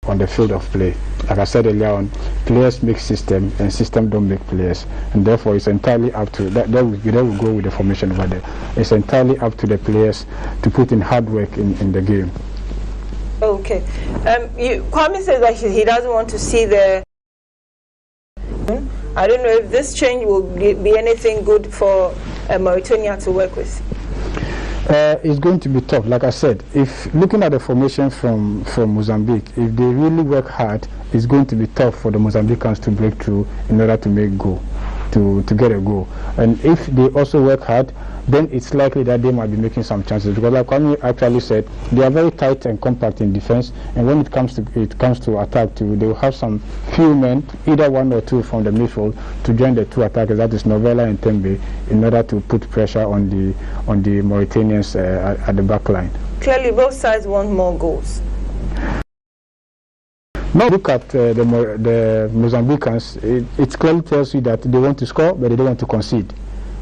on the field of play. Like I said earlier on, players make system and system don't make players, and therefore it's entirely up to that. That will go with the formation over there. It's entirely up to the players to put in hard work in the game. Okay. Kwame says that he doesn't want to see the. I don't know if this change will be anything good for Mauritania to work with. It's going to be tough. Like I said, if looking at the formation from Mozambique, if they really work hard, it's going to be tough for the Mozambicans to break through in order to make goal, to get a goal. And if they also work hard, then it's likely that they might be making some chances, because like Kwame actually said, they are very tight and compact in defense, and when it comes to attack too, they will have some few men, either one or two from the midfield, to join the two attackers, that is Novella and Tembe, in order to put pressure on the Mauritanians at the back line. Clearly both sides want more goals. Now look at the Mozambicans, it clearly tells you that they want to score, but they don't want to concede.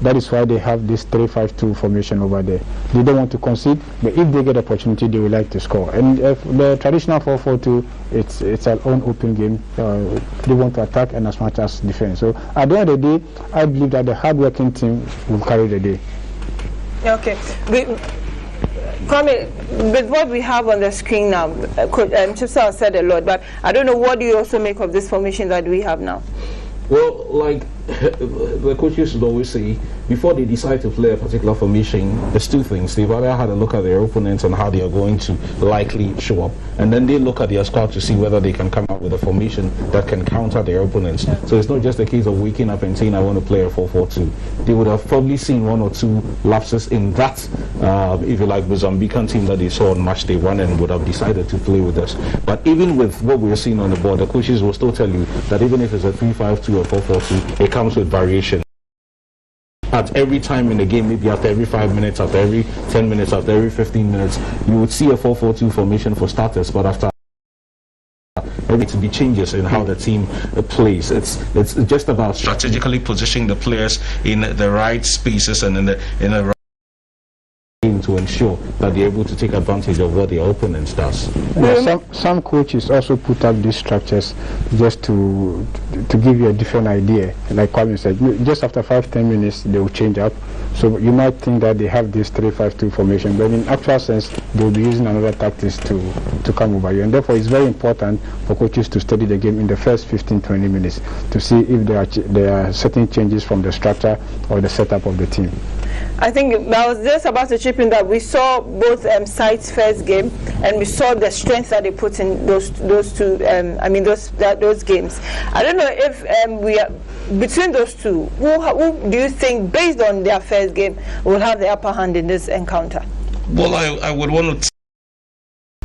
That is why they have this 3-5-2 formation over there. They don't want to concede, but if they get opportunity, they would like to score. And if the traditional 4-4-2, it's an own open game. They want to attack and as much as defense. So at the end of the day, I believe that the hard-working team will carry the day. Okay. Kwame, with what we have on the screen now, Chipsa said a lot, but I don't know, what do you also make of this formation that we have now? Well, like the coaches would always say, before they decide to play a particular formation, there's two things. They've either had a look at their opponents and how they are going to likely show up, and then they look at their squad to see whether they can come up with a formation that can counter their opponents. So it's not just a case of waking up and saying, I want to play a 4-4-2. They would have probably seen one or two lapses in that, if you like, Mozambican team that they saw on match day 1 and would have decided to play with us. But even with what we're seeing on the board, the coaches will still tell you that even if it's a 3-5-2 or 4-4-2, it comes with variation. At every time in the game, maybe after every 5 minutes, after every 10 minutes, after every 15 minutes, you would see a 4-4-2 formation for starters, but after there to be changes in how the team plays. It's just about strategically positioning the players in the right spaces and in the right to ensure that they're able to take advantage of what their opponents does. Yeah, some coaches also put up these structures just to give you a different idea. Like Kwame said, just after 5-10 minutes they will change up. So you might think that they have this 3-5-2 formation, but in actual sense they will be using another tactics to come over you. And therefore it's very important for coaches to study the game in the first 15-20 minutes to see if there are certain changes from the structure or the setup of the team. I think I was just about to chip in that we saw both sides' first game, and we saw the strength that they put in those two. Those games. I don't know if we are between those two. Who do you think, based on their first game, will have the upper hand in this encounter? Well, I would want to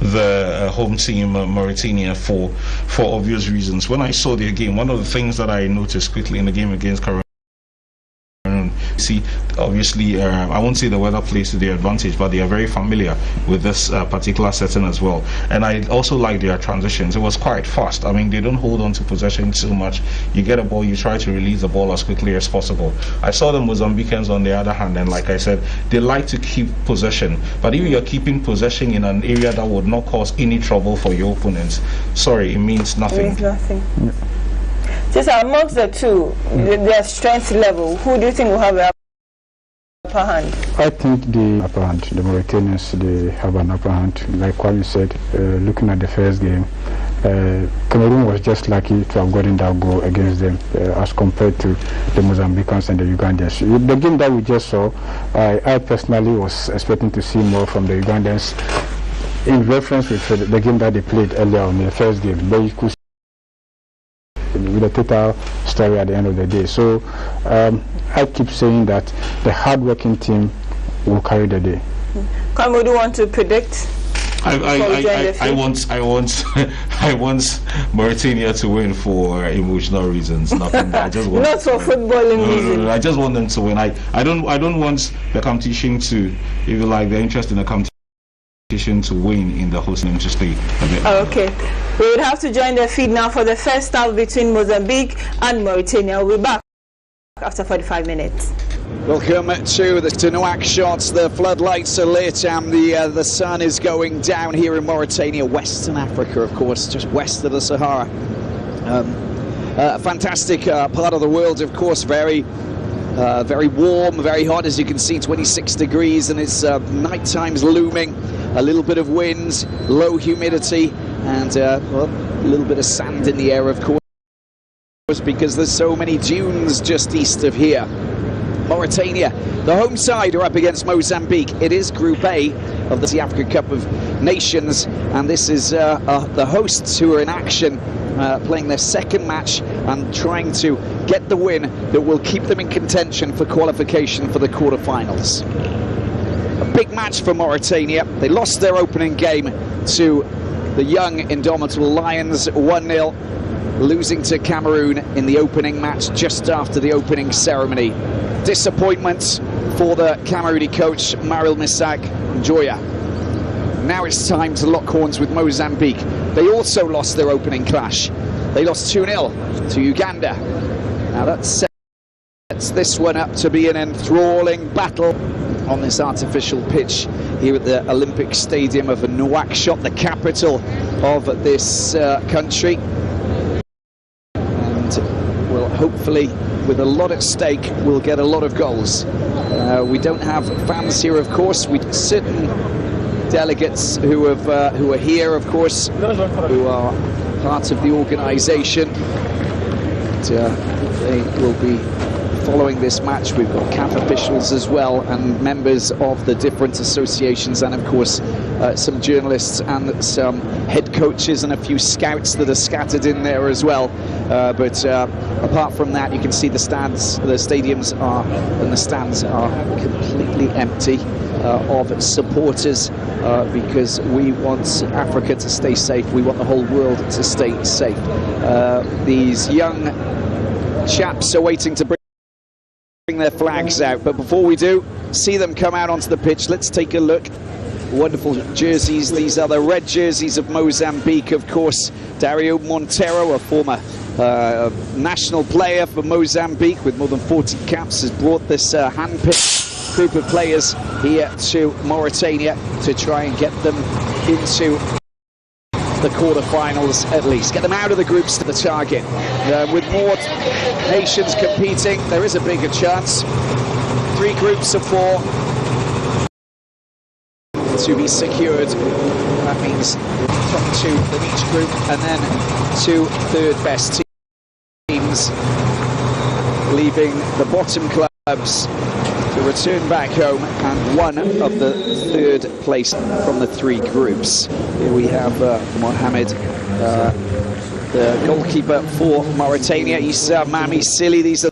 the home team, Mauritania, for obvious reasons. When I saw their game, one of the things that I noticed quickly in the game against Cameroon. See, obviously, I won't say the weather plays to their advantage, but they are very familiar with this particular setting as well. And I also like their transitions. It was quite fast. I mean, they don't hold on to possession too much. You get a ball, you try to release the ball as quickly as possible. I saw the Mozambicans on the other hand, and like I said, they like to keep possession. But if you're keeping possession in an area that would not cause any trouble for your opponents, sorry, it means nothing. It means nothing. Yeah. Just amongst the two, their strength level, who do you think will have the upper hand? I think the upper hand, the Mauritanians, they have an upper hand. Like Kwame said, looking at the first game, Cameroon was just lucky to have gotten that goal against them as compared to the Mozambicans and the Ugandans. The game that we just saw, I personally was expecting to see more from the Ugandans in reference with the game that they played earlier on the first game. But you could with a total story at the end of the day. So I keep saying that the hard-working team will carry the day. Kwame, do you want to predict? I want Mauritania to win for emotional reasons. Nothing. I just want not for footballing reasons. No, I just want them to win. I don't want the competition to, if you like, the interest in the competition to win in the hosting to stay a bit. Okay. We would have to join the feed now for the first half between Mozambique and Mauritania. We'll be back after 45 minutes. Welcome to the Nouakchott. The floodlights are lit and the sun is going down here in Mauritania, Western Africa, of course, just west of the Sahara. A fantastic part of the world, of course, very warm, very hot, as you can see, 26 degrees, and it's night time's looming. A little bit of wind, low humidity, and well, a little bit of sand in the air, of course, because there's so many dunes just east of here. Mauritania, the home side, are up against Mozambique. It is Group A of the Africa Cup of Nations, and this is the hosts who are in action, playing their second match and trying to get the win that will keep them in contention for qualification for the quarterfinals. A big match for Mauritania. They lost their opening game to the young indomitable Lions 1-0, losing to Cameroon in the opening match just after the opening ceremony. Disappointment for the Camerooni coach, Maril Misak Njoya. Now it's time to lock horns with Mozambique. They also lost their opening clash. They lost 2-0 to Uganda. Now that sets this one up to be an enthralling battle on this artificial pitch here at the Olympic Stadium of Nouakchott, the capital of this country. And well, hopefully, with a lot at stake, we'll get a lot of goals. We don't have fans here, of course. We certain delegates who are here, of course, who are part of the organisation. They will be following this match. We've got camp officials as well, and members of the different associations, and of course some journalists and some head coaches and a few scouts that are scattered in there as well. But apart from that, you can see the stands, the stadiums are, and the stands are completely empty of supporters, because we want Africa to stay safe. We want the whole world to stay safe. These young chaps are waiting to bring their flags out, but before we do see them come out onto the pitch, let's take a look. Wonderful jerseys. These are the red jerseys of Mozambique, of course. Dario Montero, a former national player for Mozambique with more than 40 caps, has brought this hand-picked group of players here to Mauritania to try and get them into the quarterfinals, at least get them out of the groups to the target. With more nations competing, there is a bigger chance. 3 groups of 4 to be secured. That means top 2 in each group, and then 2 third best teams, leaving the bottom clubs to return back home, and 1 of the 3rd place from the 3 groups. Here we have Mohamed, the goalkeeper for Mauritania. Issa, Mami, Sili, these are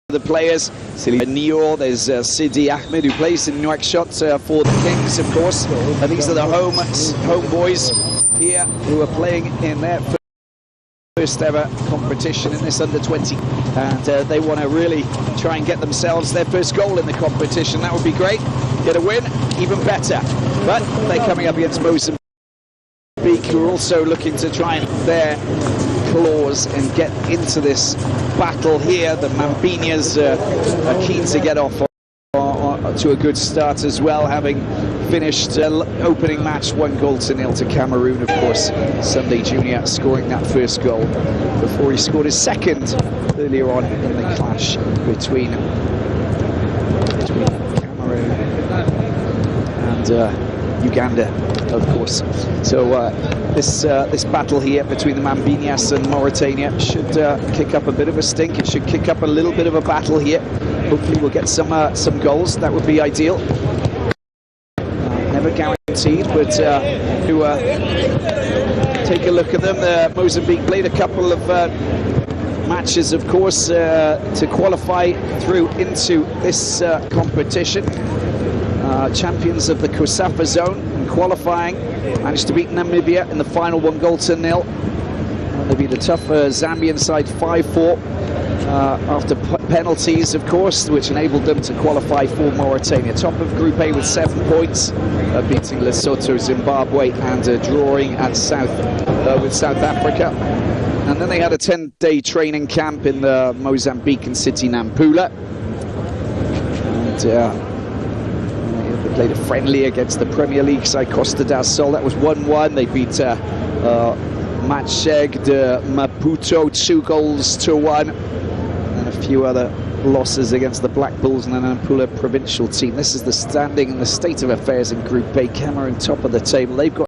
the players. Sili Nior, there's Sidi Ahmed, who plays in Nouakchott for the Kings, of course. And these are the home boys here who are playing in their first ever competition in this under-20, and they want to really try and get themselves their first goal in the competition. That would be great. Get a win, even better. But they're coming up against Mozambique, who are also looking to try and their claws and get into this battle here. The Mambinas are keen to get off to a good start as well, having finished opening match 1-0 to Cameroon, of course. Sunday Junior scoring that first goal before he scored his second earlier on in the clash between Cameroon and Uganda, of course. So this battle here between the Mambinas and Mauritania should kick up a bit of a stink. It should kick up a little bit of a battle here. Hopefully we'll get some goals. That would be ideal. Never guaranteed, but take a look at them. Mozambique played a couple of matches, of course, to qualify through into this competition. Champions of the Kosafa zone in qualifying, managed to beat Namibia in the final 1-0. They beat the tougher Zambian side 5-4 after penalties, of course, which enabled them to qualify for Mauritania. Top of Group A with 7 points, beating Lesotho, Zimbabwe, and drawing at with South Africa. And then they had a 10-day training camp in the Mozambican city Nampula. they played a friendly against the Premier League side Costa del Sol. That was 1-1. They beat Matcheg de Maputo 2-1, and a few other losses against the Black Bulls and the Nampula provincial team. This is the standing and the state of affairs in Group A. Cameroon top of the table. They've got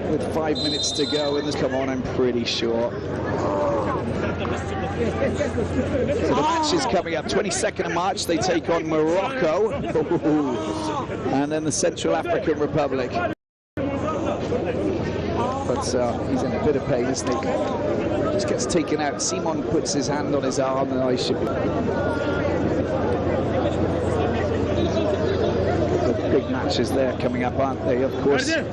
with 5 minutes to go, and come on, I'm pretty sure. So the match is coming up, 22nd of March, they take on Morocco, and then the Central African Republic. But he's in a bit of pain, isn't he? Just gets taken out. Simon puts his hand on his arm, and I should be. The big matches there coming up, aren't they? Of course. Yeah,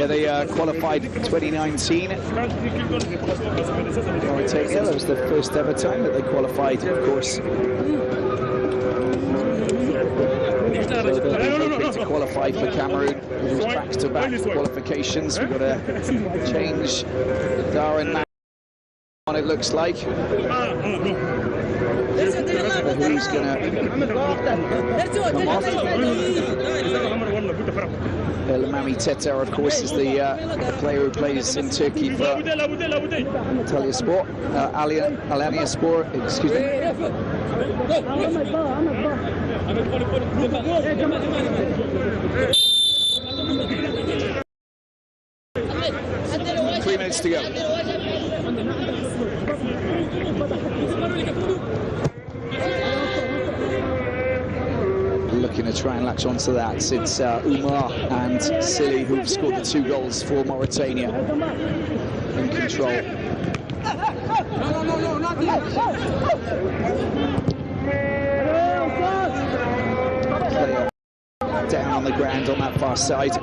they qualified 2019. Mauritania, that was the first ever time that they qualified, of course. So they're hoping to qualify for Cameroon. There's back-to-back qualifications. We've got to change Darren on, it looks like. Who's going to come off? Lamami Teter, of course, is the player who plays in Turkey for Antalya Sport, Alanya Sport, excuse me. 3 minutes to go. Looking to try and latch onto that. It's Umar and Silly who've scored the 2 goals for Mauritania. In control. Player down on the ground on that far side.